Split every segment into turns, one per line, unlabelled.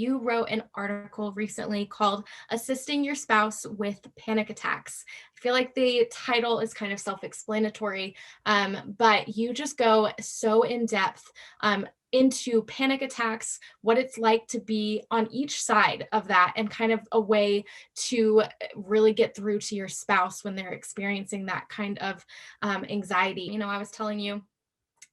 you wrote an article recently called Assisting Your Spouse with Panic Attacks. I feel like the title is kind of self-explanatory, but you just go so in depth into panic attacks, what it's like to be on each side of that, and kind of a way to really get through to your spouse when they're experiencing that kind of anxiety. I was telling you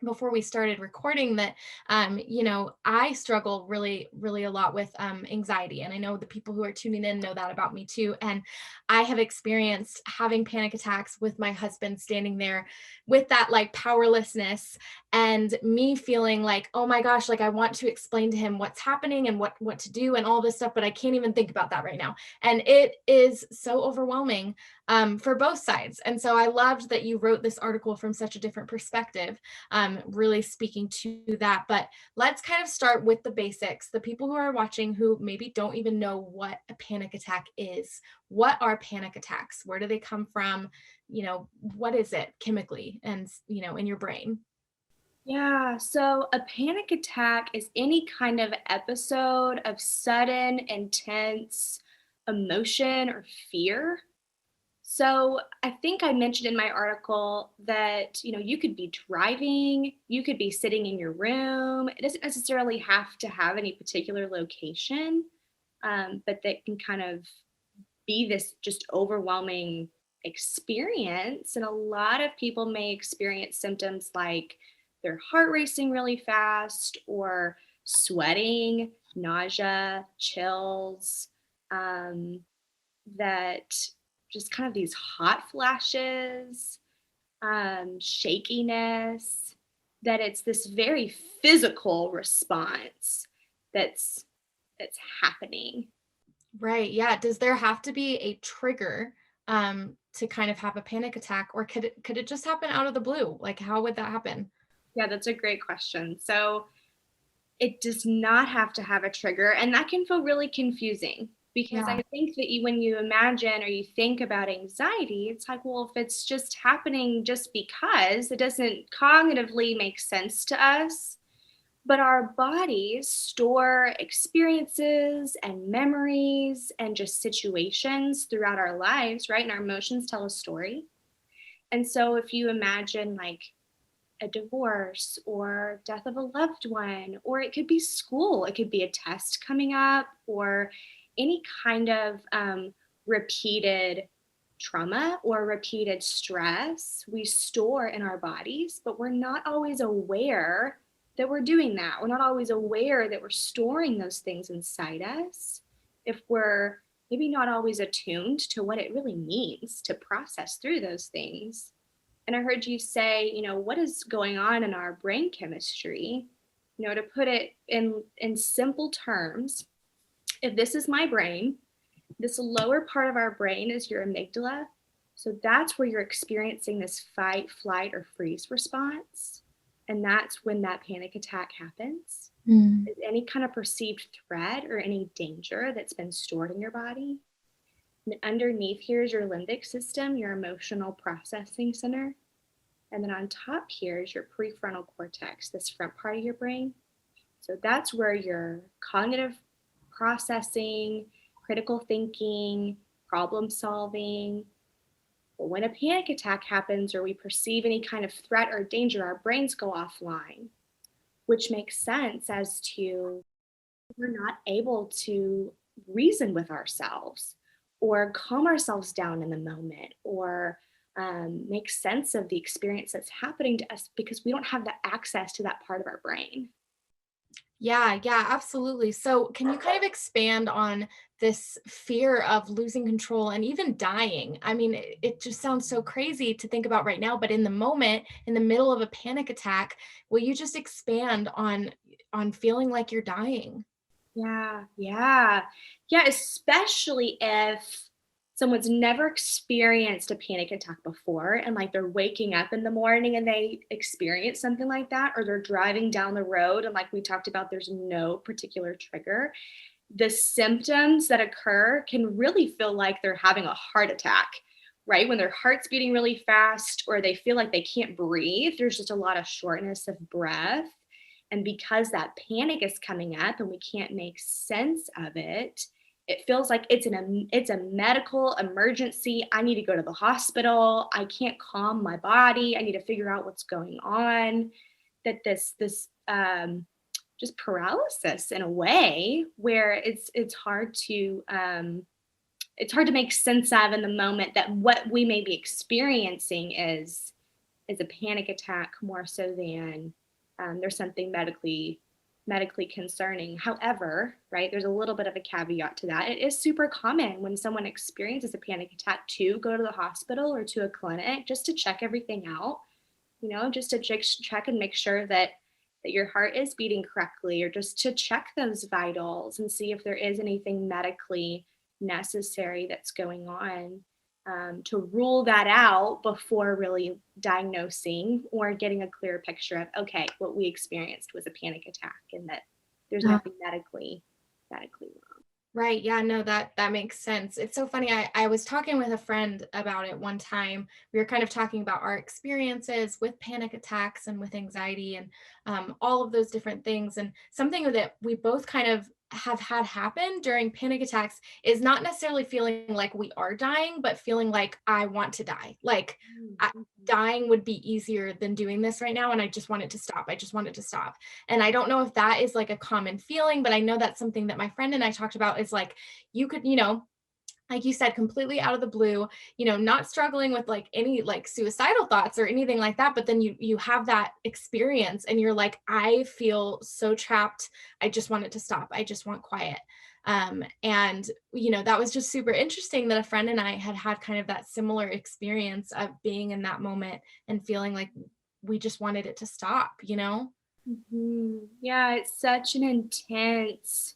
before we started recording that I struggle really a lot with anxiety, and I know the people who are tuning in know that about me too. And I have experienced having panic attacks with my husband standing there with that like powerlessness, and me feeling like, oh my gosh, like I want to explain to him what's happening and what to do and all this stuff, but I can't even think about that right now. And it is so overwhelming for both sides. And so I loved that you wrote this article from such a different perspective, really speaking to that. But let's kind of start with the basics. The people who are watching who maybe don't even know what a panic attack is. What are panic attacks? Where do they come from? What is it chemically and, in your brain?
Yeah, so a panic attack is any kind of episode of sudden, intense emotion or fear. So I think I mentioned in my article that, you could be driving, you could be sitting in your room. It doesn't necessarily have to have any particular location, but that can kind of be this just overwhelming experience. And a lot of people may experience symptoms like their heart racing really fast or sweating, nausea, chills, that just kind of these hot flashes, shakiness, that it's this very physical response that's happening.
Right. Yeah. Does there have to be a trigger to kind of have a panic attack, or could it just happen out of the blue? Like, how would that happen?
Yeah, that's a great question. So it does not have to have a trigger, and that can feel really confusing because
Yeah.
I think that when you imagine or you think about anxiety, it's like, well, if it's just happening just because, it doesn't cognitively make sense to us. But our bodies store experiences and memories and just situations throughout our lives, right? And our emotions tell a story. And so if you imagine like a divorce or death of a loved one, or it could be school, it could be a test coming up, or any kind of repeated trauma or repeated stress we store in our bodies, but we're not always aware that we're doing that. We're not always aware that we're storing those things inside us if we're maybe not always attuned to what it really means to process through those things. And I heard you say, what is going on in our brain chemistry? To put it in simple terms, if this is my brain, this lower part of our brain is your amygdala. So that's where you're experiencing this fight, flight, or freeze response. And that's when that panic attack happens. Is any kind of perceived threat or any danger that's been stored in your body. And underneath here is your limbic system, your emotional processing center. And then on top here is your prefrontal cortex, this front part of your brain. So that's where your cognitive processing, critical thinking, problem solving. But when a panic attack happens or we perceive any kind of threat or danger, our brains go offline, which makes sense as to we're not able to reason with ourselves or calm ourselves down in the moment or make sense of the experience that's happening to us because we don't have the access to that part of our brain.
Yeah, absolutely. So, can you kind of expand on this fear of losing control and even dying? I mean, it just sounds so crazy to think about right now, but in the moment, in the middle of a panic attack, will you just expand on feeling like you're dying?
Yeah, especially if someone's never experienced a panic attack before and like they're waking up in the morning and they experience something like that, or they're driving down the road and like we talked about, there's no particular trigger. The symptoms that occur can really feel like they're having a heart attack, right? When their heart's beating really fast or they feel like they can't breathe, there's just a lot of shortness of breath. And because that panic is coming up and we can't make sense of it, it feels like it's a medical emergency. I need to go to the hospital. I can't calm my body. I need to figure out what's going on. That this just paralysis in a way where it's hard to make sense of in the moment, that what we may be experiencing is a panic attack more so than there's something medically concerning. However, right, there's a little bit of a caveat to that. It is super common when someone experiences a panic attack to go to the hospital or to a clinic just to check everything out, just to check and make sure that your heart is beating correctly, or just to check those vitals and see if there is anything medically necessary that's going on, to rule that out before really diagnosing or getting a clear picture of, okay, what we experienced was a panic attack and that there's nothing medically wrong.
Right. Yeah, no, that makes sense. It's so funny. I was talking with a friend about it one time. We were kind of talking about our experiences with panic attacks and with anxiety and all of those different things. And something that we both kind of have had happen during panic attacks is not necessarily feeling like we are dying, but feeling like I want to die. Like dying would be easier than doing this right now. And I just want it to stop. I just want it to stop. And I don't know if that is like a common feeling, but I know that's something that my friend and I talked about, is like, you could, like you said, completely out of the blue, not struggling with like any like suicidal thoughts or anything like that. But then you have that experience and you're like, I feel so trapped. I just want it to stop. I just want quiet. And that was just super interesting that a friend and I had kind of that similar experience of being in that moment and feeling like we just wanted it to stop.
Yeah, it's such an intense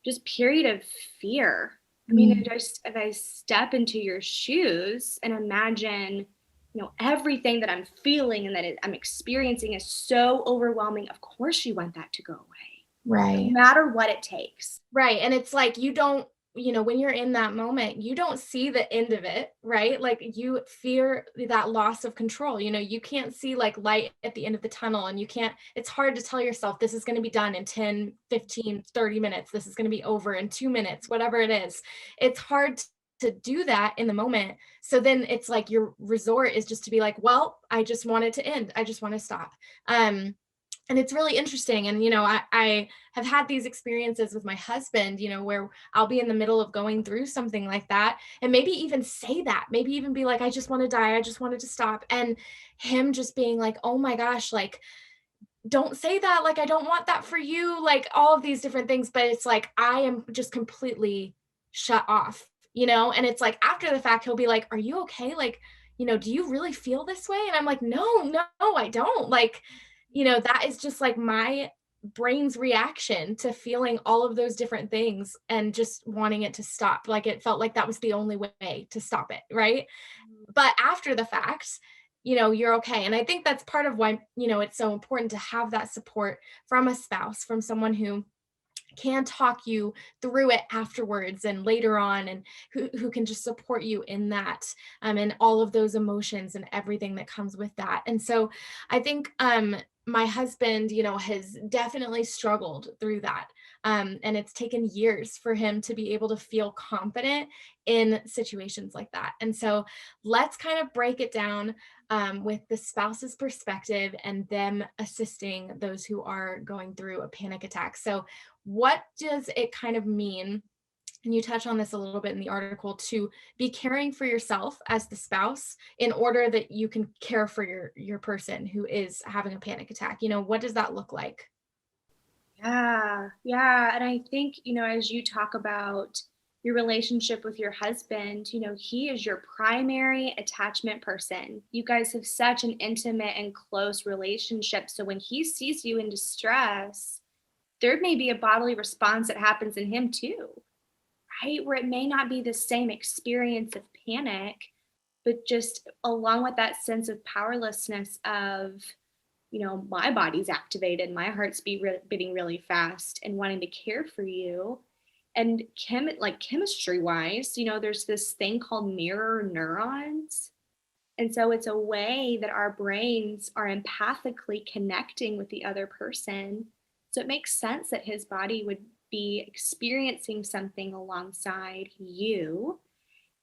just period of fear. I mean, if I step into your shoes and imagine, everything that I'm feeling and that I'm experiencing is so overwhelming, of course you want that to go away.
Right.
No matter what it takes.
Right. And it's like, you don't, when you're in that moment, you don't see the end of it, right? Like you fear that loss of control. You can't see like light at the end of the tunnel, and it's hard to tell yourself this is going to be done in 10, 15, 30 minutes. This is going to be over in 2 minutes, whatever it is. It's hard to do that in the moment. So then it's like your resort is just to be like, well, I just want it to end. I just want to stop. And it's really interesting. And, I have had these experiences with my husband, where I'll be in the middle of going through something like that and maybe even say that, maybe even be like, I just want to die. I just wanted to stop. And him just being like, oh my gosh, like, don't say that. Like, I don't want that for you. Like all of these different things. But it's like, I am just completely shut off, and it's like after the fact, he'll be like, are you okay? Like, do you really feel this way? And I'm like, no, I don't. Like, that is just like my brain's reaction to feeling all of those different things and just wanting it to stop. Like it felt like that was the only way to stop it. Right. But after the fact, you're okay. And I think that's part of why, it's so important to have that support from a spouse, from someone who can talk you through it afterwards and later on, and who can just support you in that, and all of those emotions and everything that comes with that. And so I think my husband, has definitely struggled through that. And it's taken years for him to be able to feel confident in situations like that. And so let's kind of break it down with the spouse's perspective and them assisting those who are going through a panic attack. So what does it kind of mean, and you touch on this a little bit in the article, to be caring for yourself as the spouse in order that you can care for your person who is having a panic attack? What does that look like?
Yeah. And I think, as you talk about your relationship with your husband, he is your primary attachment person. You guys have such an intimate and close relationship. So when he sees you in distress, there may be a bodily response that happens in him too, right? Where it may not be the same experience of panic, but just along with that sense of powerlessness of, my body's activated, my heart's beating really fast and wanting to care for you. And chemistry wise, there's this thing called mirror neurons. And so it's a way that our brains are empathically connecting with the other person. So it makes sense that his body would be experiencing something alongside you.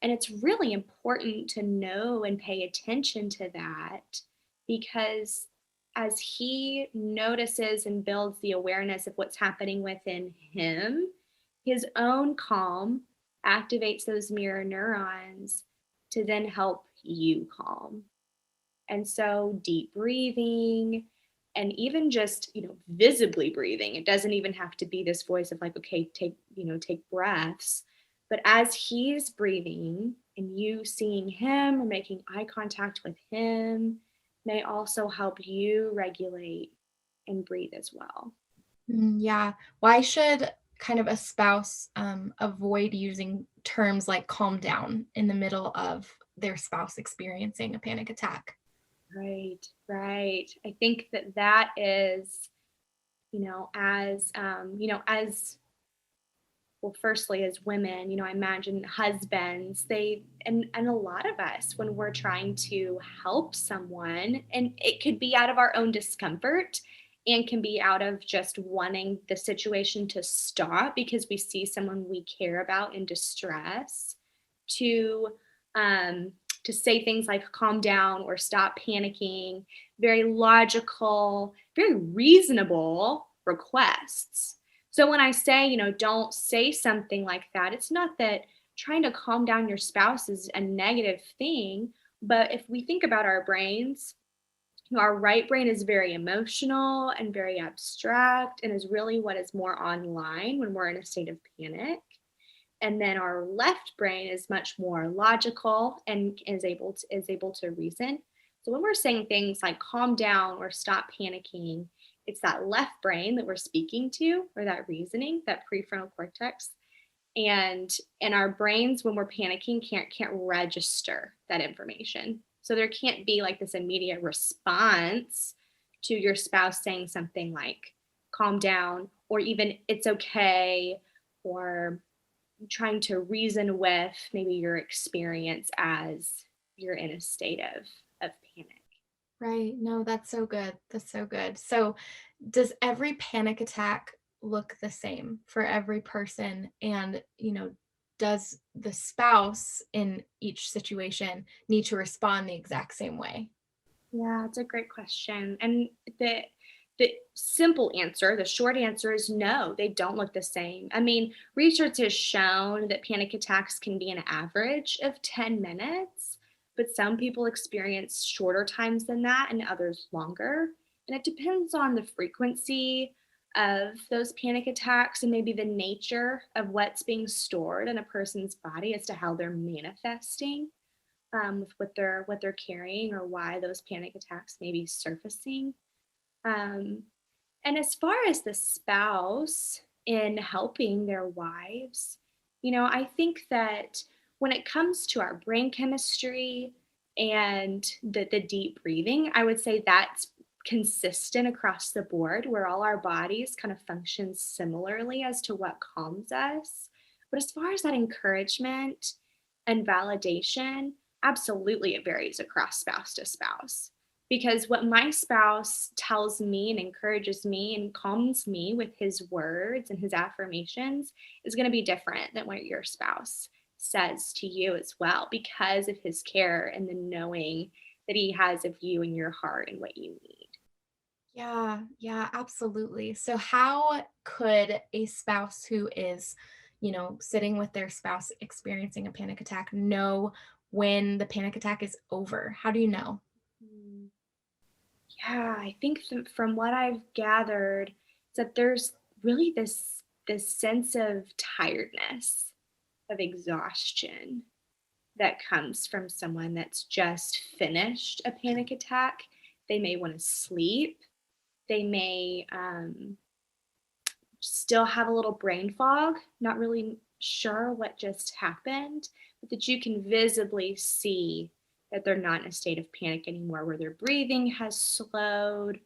And it's really important to know and pay attention to that, because as he notices and builds the awareness of what's happening within him, his own calm activates those mirror neurons to then help you calm. And so deep breathing, and even just, visibly breathing. It doesn't even have to be this voice of like, okay, take breaths. But as he's breathing and you seeing him or making eye contact with him may also help you regulate and breathe as well.
Yeah. Why should kind of a spouse avoid using terms like calm down in the middle of their spouse experiencing a panic attack?
Right, right. I think that is, as well, firstly, as women, I imagine husbands, and a lot of us, when we're trying to help someone, and it could be out of our own discomfort and can be out of just wanting the situation to stop because we see someone we care about in distress, to um to say things like calm down or stop panicking, very logical, very reasonable requests. So when I say, don't say something like that, it's not that trying to calm down your spouse is a negative thing. But if we think about our brains, our right brain is very emotional and very abstract and is really what is more online when we're in a state of panic. And then our left brain is much more logical and is able to reason. So when we're saying things like calm down or stop panicking, it's that left brain that we're speaking to, or that reasoning, that prefrontal cortex. And our brains, when we're panicking, can't register that information. So there can't be like this immediate response to your spouse saying something like calm down, or even it's okay, or trying to reason with maybe your experience as you're in a state of panic.
Right. No, that's so good. That's so good. So, does every panic attack look the same for every person? And, does the spouse in each situation need to respond the exact same way?
Yeah, it's a great question. And the simple answer, the short answer is no, they don't look the same. I mean, research has shown that panic attacks can be an average of 10 minutes, but some people experience shorter times than that and others longer. And it depends on the frequency of those panic attacks and maybe the nature of what's being stored in a person's body as to how they're manifesting with what they're carrying, or why those panic attacks may be surfacing. Um, and as far as the spouse in helping their wives, I think that when it comes to our brain chemistry and the deep breathing, I would say that's consistent across the board, where all our bodies kind of function similarly as to what calms us. But as far as that encouragement and validation, absolutely it varies across spouse to spouse. Because what my spouse tells me and encourages me and calms me with his words and his affirmations is going to be different than what your spouse says to you as well, because of his care and the knowing that he has of you and your heart and what you need.
Yeah, yeah, absolutely. So, how could a spouse who is, sitting with their spouse experiencing a panic attack know when the panic attack is over? How do you know?
Mm. Yeah, I think from what I've gathered, is that there's really this sense of tiredness, of exhaustion that comes from someone that's just finished a panic attack. They may want to sleep. They may still have a little brain fog, not really sure what just happened, but that you can visibly see that they're not in a state of panic anymore, where their breathing has slowed,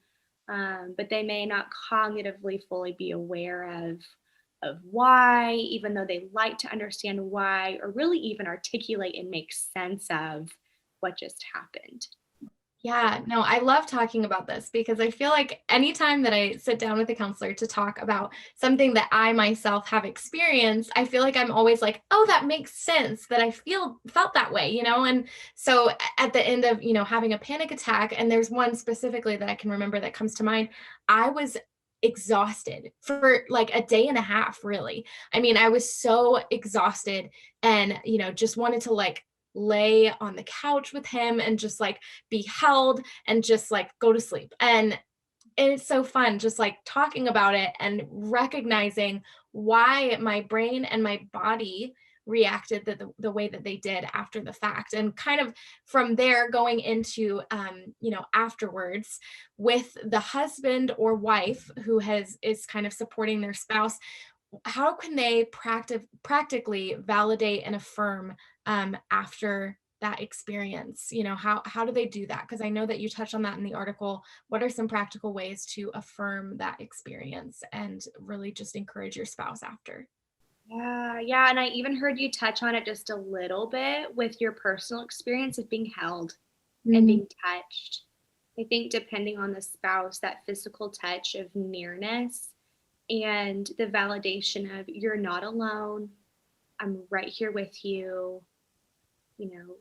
but they may not cognitively fully be aware of why, even though they like to understand why, or really even articulate and make sense of what just happened.
Yeah, no, I love talking about this because I feel like anytime that I sit down with a counselor to talk about something that I myself have experienced, I feel like I'm always like, oh, that makes sense that I felt that way, you know? And so at the end of, having a panic attack, and there's one specifically that I can remember that comes to mind, I was exhausted for like a day and a half, really. I mean, I was so exhausted and, just wanted to like lay on the couch with him and just like be held and just like go to sleep. And it's so fun just like talking about it and recognizing why my brain and my body reacted the way that they did after the fact, and kind of from there going into afterwards with the husband or wife who is kind of supporting their spouse. How can they practically validate and affirm after that experience? How do they do that? Because I know that you touched on that in the article. What are some practical ways to affirm that experience and really just encourage your spouse after?
Yeah, and I even heard you touch on it just a little bit with your personal experience of being held and
Mhm.
being touched. I think depending on the spouse, that physical touch of nearness and the validation of you're not alone, I'm right here with you, you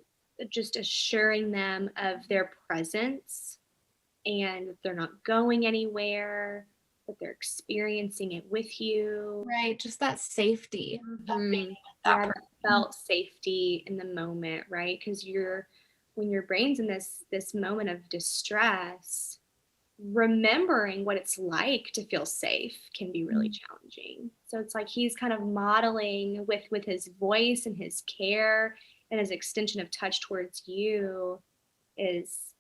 just assuring them of their presence and that they're not going anywhere, that they're experiencing it with you.
Right, just that safety of being
Mhm.
with that
Yeah, that
person.
felt safety in the moment, right? Because when your brain's in this moment of distress, remembering what it's like to feel safe can be really
Mm.
challenging. So it's like he's kind of modeling with his voice and his care and his extension of touch towards you is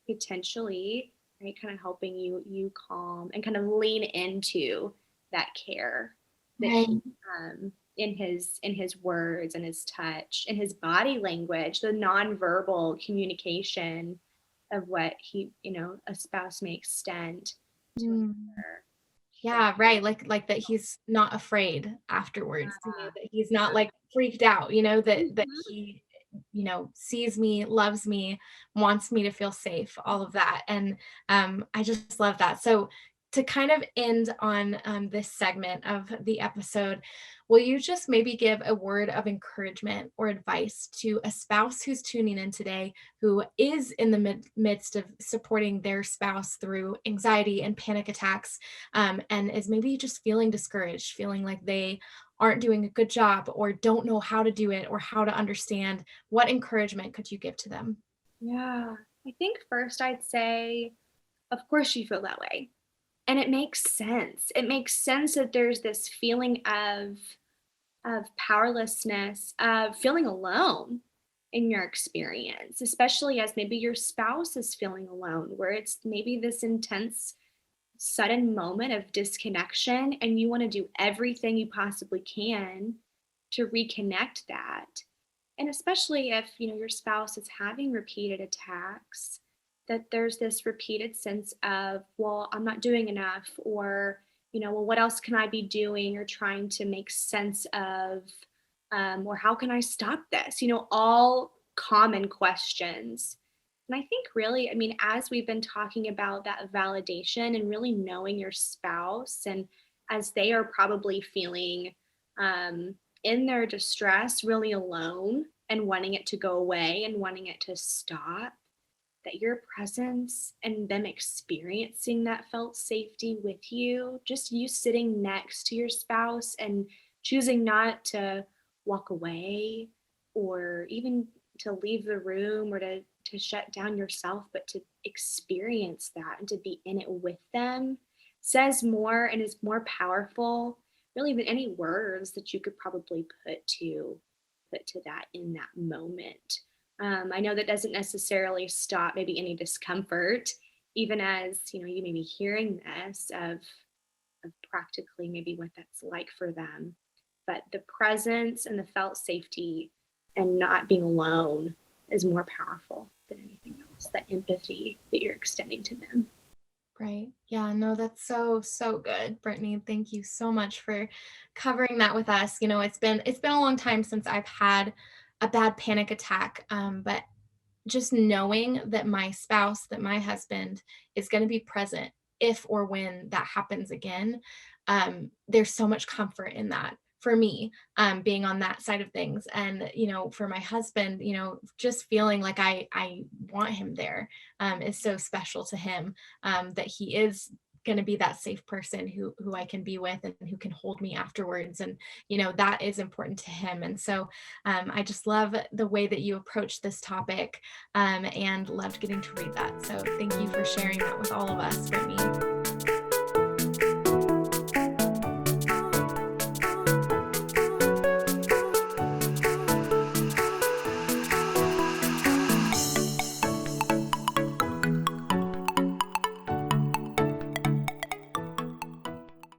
potentially, right, kind of helping you calm and kind of lean into that care that he
Right.
in his words and his touch and his body language, the nonverbal communication of what a spouse may extend to
Mm.
another. So
Yeah, right, like that he's not afraid afterwards, that he's not, like, freaked out, that
Mhm.
he, sees me, loves me, wants me to feel safe, all of that, and, I just love that. So, to kind of end on, this segment of the episode, will you just maybe give a word of encouragement or advice to a spouse who's tuning in today, who is in the midst of supporting their spouse through anxiety and panic attacks, and is maybe just feeling discouraged, feeling like they aren't doing a good job or don't know how to do it or how to understand? What encouragement could you give to them?
yeah, I think first I'd say, of course you feel that way. And it makes sense. It makes sense that there's this feeling of powerlessness, of feeling alone in your experience, especially as maybe your spouse is feeling alone, where it's maybe this intense, sudden moment of disconnection, and you want to do everything you possibly can to reconnect that. And especially if, your spouse is having repeated attacks, that there's this repeated sense of, well, I'm not doing enough, or, well, what else can I be doing, or trying to make sense of, or how can I stop this? All common questions. And I think really, I mean, as we've been talking about that validation and really knowing your spouse, and as they are probably feeling in their distress, really alone and wanting it to go away and wanting it to stop, that your presence and them experiencing that felt safety with you, just you sitting next to your spouse and choosing not to walk away or even to leave the room or to shut down yourself, but to experience that and to be in it with them, says more and is more powerful really than any words that you could probably put to that in that moment. I know that doesn't necessarily stop maybe any discomfort, even as you may be hearing this of practically maybe what that's like for them. But the presence and the felt safety and not being alone is more powerful than anything else. That empathy that you're extending to them.
Right. Yeah, no, that's so, so good, Brittany. Thank you so much for covering that with us. It's been a long time since I've had a bad panic attack. But just knowing that my spouse, that my husband is going to be present if or when that happens again, there's so much comfort in that for me, being on that side of things. And, for my husband, just feeling like I want him there, is so special to him, that he is going to be that safe person who I can be with and who can hold me afterwards. And, that is important to him. And so I just love the way that you approach this topic, and loved getting to read that. So thank you for sharing that with all of us, Brittany.